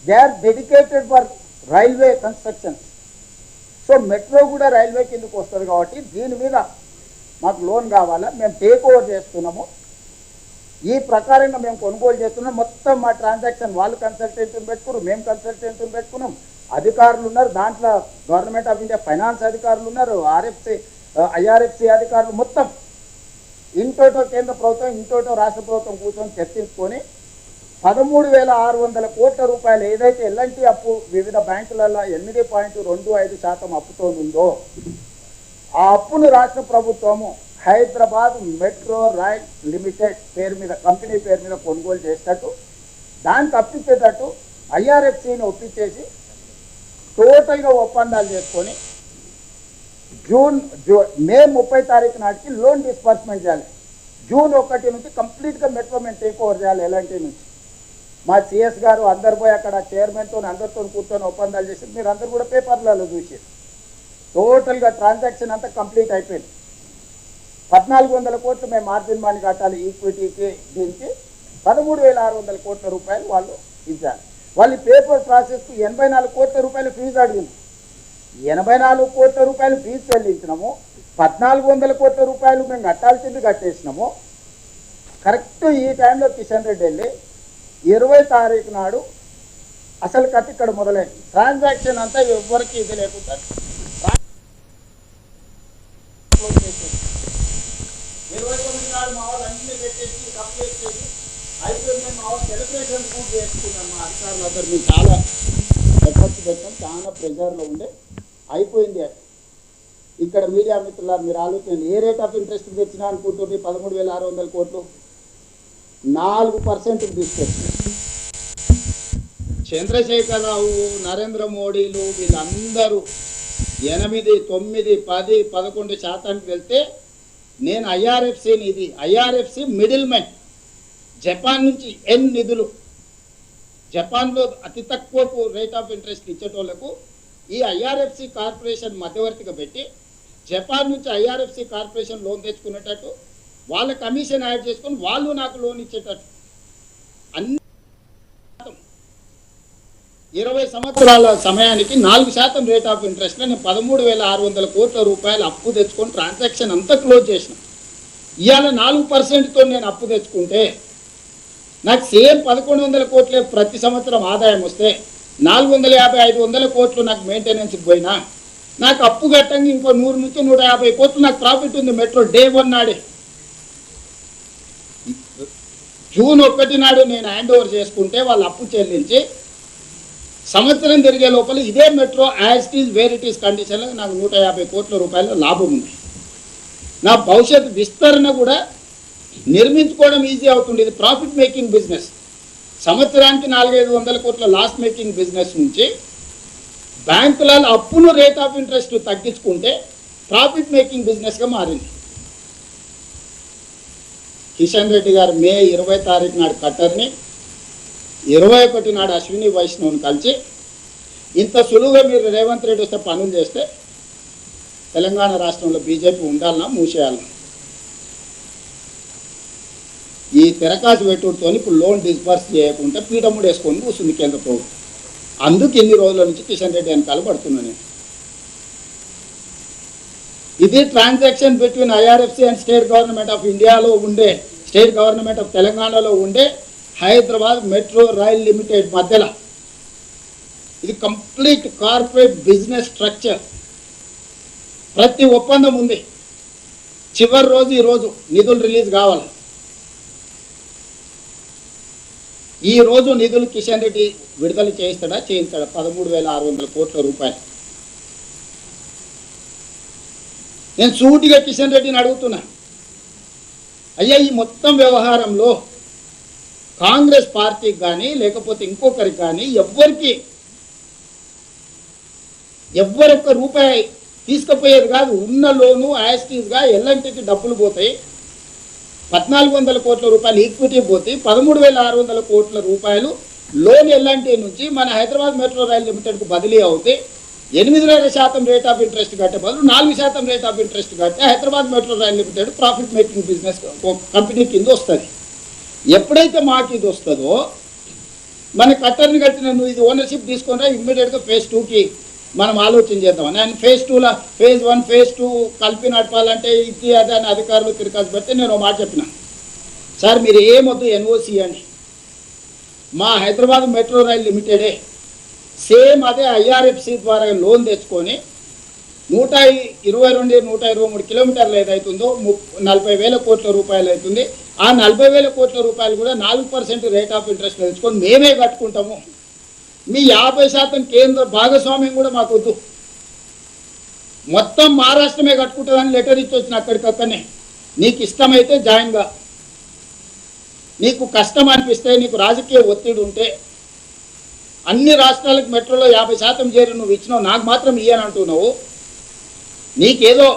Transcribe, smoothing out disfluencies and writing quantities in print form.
They are dedicated for railway constructions. So metro కూడా railway కిందకు వస్తుంది కాబట్టి దీని మీద మాకు లోన్ కావాలా, మేము టేక్ ఓవర్ చేస్తున్నాము, ఈ ప్రకారంగా మేము కొనుగోలు చేస్తున్నాం. మొత్తం మా ట్రాన్సాక్షన్ వాళ్ళు కన్సల్టెంట్ని పెట్టుకున్నారు, మేము కన్సల్టెంట్ని పెట్టుకున్నాం, అధికారులు ఉన్నారు, దాంట్లో గవర్నమెంట్ ఆఫ్ ఇండియా ఫైనాన్స్ అధికారులు ఉన్నారు, ఐఆర్ఎఫ్సి అధికారులు, మొత్తం ఇంటోటో కేంద్ర ప్రభుత్వం ఇంటోటో రాష్ట్ర ప్రభుత్వం కూర్చొని చర్చించుకొని 13,600 కోట్ల రూపాయలు ఏదైతే ఎల్ఎన్టీ అప్పు వివిధ బ్యాంకులలో 8.25% అప్పుతో ఉందో ఆ అప్పును రాష్ట్ర ప్రభుత్వము హైదరాబాద్ మెట్రో రైల్ లిమిటెడ్ పేరు మీద, కంపెనీ పేరు మీద కొనుగోలు చేసేటట్టు, దానికి అప్పించేటట్టు ఐఆర్ఎఫ్సిని ఒప్పించేసి టోటల్గా ఒప్పందాలు చేసుకొని మే 30 తారీఖు నాటికి లోన్ డిస్బర్స్మెంట్ చేయాలి. జూన్ 1 నుంచి కంప్లీట్గా మెట్రో మేము టేక్ ఓవర్ చేయాలి ఎల్ఎన్టీ నుంచి. మా సిఎస్ గారు అందరు పోయి అక్కడ చైర్మన్తో అందరితో కూర్చొని ఒప్పందాలు చేసి మీరు అందరు కూడా పేపర్లలో చూసి టోటల్గా ట్రాన్సాక్షన్ అంతా కంప్లీట్ అయిపోయింది. 1,400 కోట్లు మేము మార్జిన్ మనీ కట్టాలి ఈక్విటీకి, దీనికి 13,600 కోట్ల రూపాయలు వాళ్ళు ఇచ్చారు. వాళ్ళు పేపర్ ప్రాసెస్కు 84 కోట్ల రూపాయలు ఫీజు అడిగింది. 84 కోట్ల రూపాయలు ఫీజు చెల్లించినాము, 1,400 కోట్ల రూపాయలు మేము కట్టాల్సింది కట్టేసినాము. కరెక్ట్ ఈ టైంలో కిషన్ రెడ్డి వెళ్ళి 20 తారీఖు నాడు అసలు కథ ఇక్కడ మొదలైంది. ట్రాన్సాక్షన్ అంతా ఎవరికి ఇది లేకుండా 29 నాడు మా వాళ్ళు అన్ని పెట్టేసి కంప్లీట్ చేసి అయిపోయింది. మా వాళ్ళు సెలబ్రేషన్ కూడా చేసుకున్నాను. మా అధికారులు అందరు మేము చాలా ఎఫర్ట్స్ పెట్టాం, చాలా ప్రెజర్లో ఉండే అయిపోయింది. ఇక్కడ మీడియా మిత్రులారు మీరు ఆలోచన ఏ రేట్ ఆఫ్ ఇంట్రెస్ట్ తెచ్చినా అనుకుంటుంది 13,600 కోట్లు 4% తీసుకొచ్చింది. చంద్రశేఖరరావు, నరేంద్ర మోడీలు వీళ్ళందరూ 8, 9, 10, 11% వెళ్తే నేను ఐఆర్ఎఫ్సిని, ఇది ఐఆర్ఎఫ్సి మిడిల్ మ్యాన్, జపాన్ నుంచి నిధులు, జపాన్లో అతి తక్కువ రేట్ ఆఫ్ ఇంట్రెస్ట్ ఇచ్చేటోళ్లకు ఈ ఐఆర్ఎఫ్సి కార్పొరేషన్ మధ్యవర్తిగా పెట్టి జపాన్ నుంచి ఐఆర్ఎఫ్సి కార్పొరేషన్ లోన్ తెచ్చుకునేటట్టు వాళ్ళ కమిషన్ యాడ్ చేసుకొని వాళ్ళు నాకు లోన్ ఇచ్చేటట్టు అన్ని 20 సంవత్సరాల సమయానికి 4% రేట్ ఆఫ్ ఇంట్రెస్ట్లో నేను 13,600 కోట్ల రూపాయలు అప్పు తెచ్చుకొని ట్రాన్సాక్షన్ అంతా క్లోజ్ చేసిన. ఇవాళ 4%తో నేను అప్పు తెచ్చుకుంటే నాకు సేమ్ 1,100 కోట్లే ప్రతి సంవత్సరం ఆదాయం వస్తే 450-500 కోట్లు నాకు మెయింటెనెన్స్కి పోయినా నాకు అప్పు కట్టంగా ఇంకో 100 నుంచి 150 కోట్లు నాకు ప్రాఫిట్ ఉంది. మెట్రో డే 1 నాడే జూన్ 1 నాడు నేను హ్యాండ్ ఓవర్ చేసుకుంటే వాళ్ళు అప్పు చెల్లించి సంవత్సరం తిరిగే లోపల ఇదే metro as it is where it is కండిషన్లో నాకు 150 కోట్ల రూపాయల లాభం ఉంది. నా భవిష్యత్ విస్తరణ కూడా నిర్మించుకోవడం ఈజీ అవుతుంది. ఇది ప్రాఫిట్ మేకింగ్ బిజినెస్. సంవత్సరానికి 400-500 కోట్ల లాస్ మేకింగ్ బిజినెస్ నుంచి బ్యాంకులలో అప్పును రేట్ ఆఫ్ ఇంట్రెస్ట్ తగ్గించుకుంటే ప్రాఫిట్ మేకింగ్ బిజినెస్గా మారింది. కిషన్ రెడ్డి గారు మే 20 తారీఖు నాడు కట్టర్ని, 21 నాడు అశ్విని వైష్ణవ్ని కలిసి ఇంత సులువుగా మీరు రేవంత్ రెడ్డి వస్తే పనులు చేస్తే తెలంగాణ రాష్ట్రంలో బీజేపీ ఉండాలన్నా మూసేయాలన్నా ఈ తెరకాసు పెట్టుడుతో ఇప్పుడు లోన్ డిస్బర్స్ చేయకుండా పీఠముడు వేసుకొని కూర్చుంది కేంద్ర ప్రభుత్వం. అందుకు ఇన్ని రోజుల నుంచి కిషన్ రెడ్డి వెనకాల పడుతున్నాను. ఇది transaction between IRFC and state government of ఇండియాలో ఉండే, స్టేట్ గవర్నమెంట్ ఆఫ్ తెలంగాణలో ఉండే హైదరాబాద్ మెట్రో రైల్ లిమిటెడ్ మధ్యలో. ఇది కంప్లీట్ కార్పొరేట్ బిజినెస్ స్ట్రక్చర్. ప్రతి ఒప్పందం ఉంది. చివరి రోజు ఈరోజు నిధులు రిలీజ్ కావాలి. ఈరోజు నిధులు కిషన్ రెడ్డి విడుదల చేయిస్తాడా చేయిస్తాడా 13,600 కోట్ల రూపాయలు. నేను సూటిగా కిషన్ రెడ్డిని అడుగుతున్నా, అయ్యా ఈ మొత్తం వ్యవహారంలో కాంగ్రెస్ పార్టీకి కానీ లేకపోతే ఇంకొకరికి కానీ ఎవ్వరొక్క రూపాయి తీసుకుపోయేది కాదు. ఉన్న లోను యాస్టీస్గా ఎల్ఎన్టీకి డబ్బులు పోతాయి. 1,400 కోట్ల రూపాయలు ఈక్విటీ పోతే 13,600 కోట్ల రూపాయలు లోన్ ఎల్ఎన్టీ నుంచి మన హైదరాబాద్ మెట్రో రైల్ లిమిటెడ్కు బదిలీ అవుతే 8% రేట్ ఆఫ్ ఇంట్రెస్ట్ కట్టే బదులు 4% రేట్ ఆఫ్ ఇంట్రెస్ట్ కట్టే Hyderabad metro rail limited profit making business company కింద వస్తుంది. ఎప్పుడైతే మాకు ఇది వస్తుందో మన కట్టర్ని కట్టిన నువ్వు ఇది ఓనర్షిప్ తీసుకున్నా ఇమ్మీడియట్గా ఫేజ్ 2కి మనం ఆలోచన చేద్దాం. నేను ఫేజ్ 2లో ఫేజ్ 1 ఫేజ్ 2 కలిపి నడపాలంటే ఇది అదే అని అధికారులు తిరగాల్సి పెడితే నేను ఒక మాట చెప్పిన, సార్ మీరు ఏమొద్దు ఎన్ఓసి అని, మా హైదరాబాద్ మెట్రో రైల్ లిమిటెడే సేమ్ అదే ఐఆర్ఎఫ్సి ద్వారా లోన్ తెచ్చుకొని 122-123 కిలోమీటర్లు ఏదైతుందో 40,000 కోట్ల రూపాయలు అవుతుంది. ఆ 40,000 కోట్ల రూపాయలు కూడా 4% రేట్ ఆఫ్ ఇంట్రెస్ట్ తెచ్చుకొని మేమే కట్టుకుంటాము. మీ 50% కేంద్ర భాగస్వామ్యం కూడా మాకు వద్దు, మొత్తం మహారాష్ట్రమే కట్టుకుంటుందని లెటర్ ఇచ్చి వచ్చిన అక్కడికక్కడనే. నీకు ఇష్టమైతే జాయిన్గా, నీకు కష్టం అనిపిస్తే, నీకు రాజకీయ ఒత్తిడి ఉంటే అన్ని రాష్ట్రాలకు మెట్రోలో 50% చేరి నువ్వు ఇచ్చినావు, నాకు మాత్రం ఇయ్యని అంటున్నావు. నీకేదో